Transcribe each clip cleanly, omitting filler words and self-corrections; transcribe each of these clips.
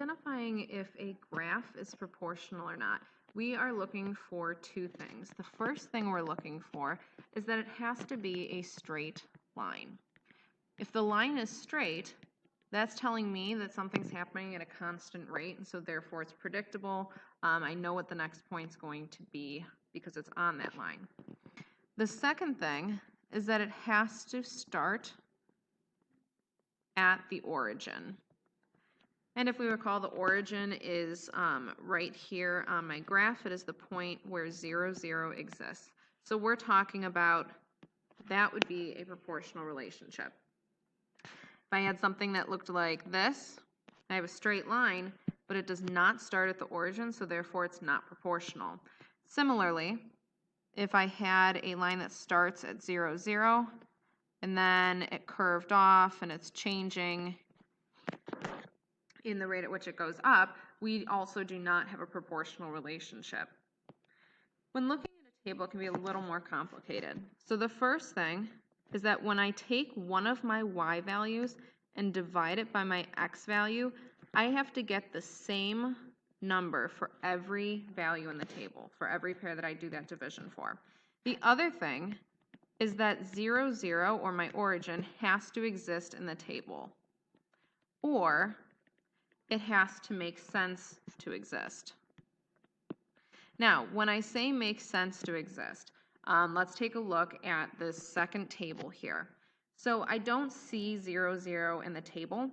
Identifying if a graph is proportional or not, we are looking for two things. The first thing we're looking for is that it has to be a straight line. If the line is straight, that's telling me that something's happening at a constant rate, and so therefore it's predictable. I know what the next point's going to be because it's on that line. The second thing is that it has to start at the origin. And if we recall, the origin is right here on my graph. It is the point where 0, 0 exists. So we're talking about that would be a proportional relationship. If I had something that looked like this, I have a straight line, but it does not start at the origin, so therefore it's not proportional. Similarly, if I had a line that starts at 0, 0, and then it curved off and it's changing in the rate at which it goes up, we also do not have a proportional relationship. When looking at a table, it can be a little more complicated. So the first thing is that when I take one of my y values and divide it by my x value, I have to get the same number for every value in the table, for every pair that I do that division for. The other thing is that 0, 0, or my origin, has to exist in the table, or it has to make sense to exist. Now, when I say make sense to exist, let's take a look at this second table here. So I don't see 0, 0 in the table,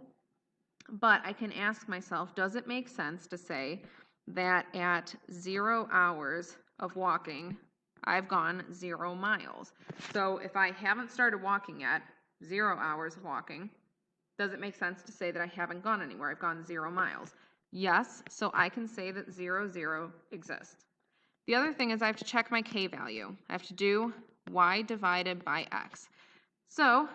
but I can ask myself, does it make sense to say that at 0 hours of walking, I've gone 0 miles? So if I haven't started walking yet, 0 hours of walking, does it make sense to say that I haven't gone anywhere? I've gone 0 miles. Yes, so I can say that 0, 0 exists. The other thing is I have to check my k value. I have to do y divided by x. So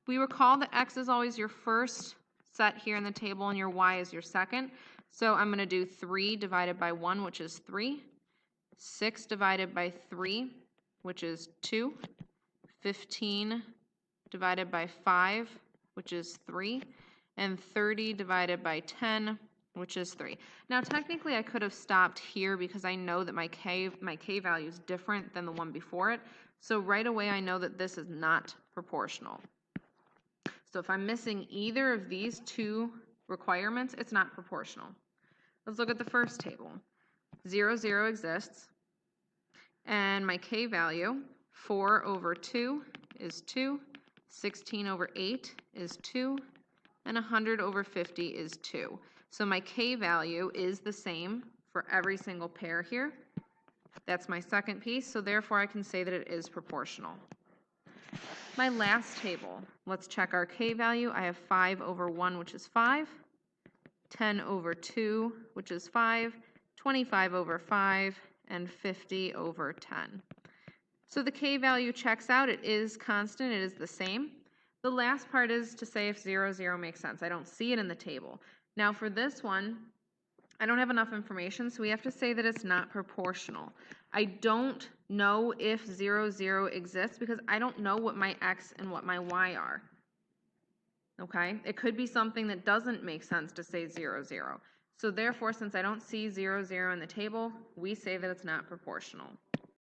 we recall that x is always your first set here in the table and your y is your second. So I'm going to do 3 divided by 1, which is 3. 6 divided by 3, which is 2. 15 divided by 5, which is 3, and 30 divided by 10, which is 3. Now technically I could have stopped here because I know that my k value is different than the one before it, so right away I know that this is not proportional. So if I'm missing either of these two requirements, it's not proportional. Let's look at the first table. 0, 0 exists, and my k value, 4 over 2 is 2, 16 over 8 is 2, and 100 over 50 is 2. So my k value is the same for every single pair here. That's my second piece, so therefore I can say that it is proportional. My last table, let's check our k value. I have 5 over 1, which is 5, 10 over 2, which is 5, 25 over 5, and 50 over 10. So the k value checks out. It is constant. It is the same. The last part is to say if 0, 0 makes sense. I don't see it in the table. Now for this one, I don't have enough information, so we have to say that it's not proportional. I don't know if 0, 0 exists because I don't know what my x and what my y are. Okay? It could be something that doesn't make sense to say 0, 0. So therefore, since I don't see 0, 0 in the table, we say that it's not proportional.